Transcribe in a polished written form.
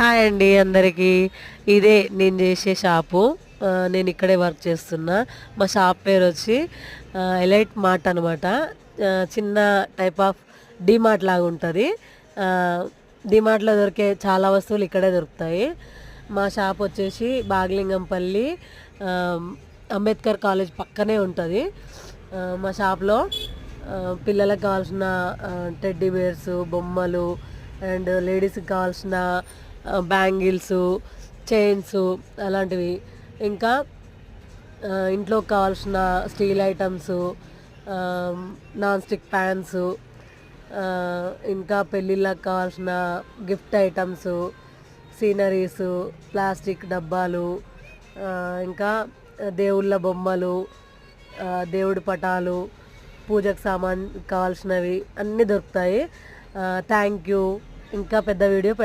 Hi అండి అందరికీ. ఇదే నేను చేసే షాపు. నేను ఇక్కడే వర్క్ చేస్తున్నా. మా షాప్ పేరు వచ్చి ఎలైట్ మార్ట్ అనమాట. చిన్న టైప్ ఆఫ్ డీమార్ట్ లాగా ఉంటుంది. డీమార్ట్లో దొరికే చాలా వస్తువులు ఇక్కడే దొరుకుతాయి. మా షాప్ వచ్చేసి బాగలింగంపల్లి అంబేద్కర్ కాలేజ్ పక్కనే ఉంటుంది. మా షాప్లో పిల్లలకు కావాల్సిన టెడ్డీ బేర్స్, బొమ్మలు అండ్ లేడీస్కి కావాల్సిన బ్యాంగిల్స్, చైన్స్ అలాంటివి, ఇంకా ఇంట్లోకి కావాల్సిన steel items, non stick fans, ఇంకా పెళ్ళిళ్ళకి కావాల్సిన గిఫ్ట్ ఐటమ్స్, సీనరీస్, ప్లాస్టిక్ డబ్బాలు, ఇంకా దేవుళ్ళ బొమ్మలు, దేవుడి పటాలు, పూజకు సామాన్ కావాల్సినవి అన్నీ దొరుకుతాయి. Thank you. ఇంకా పెద్ద వీడియో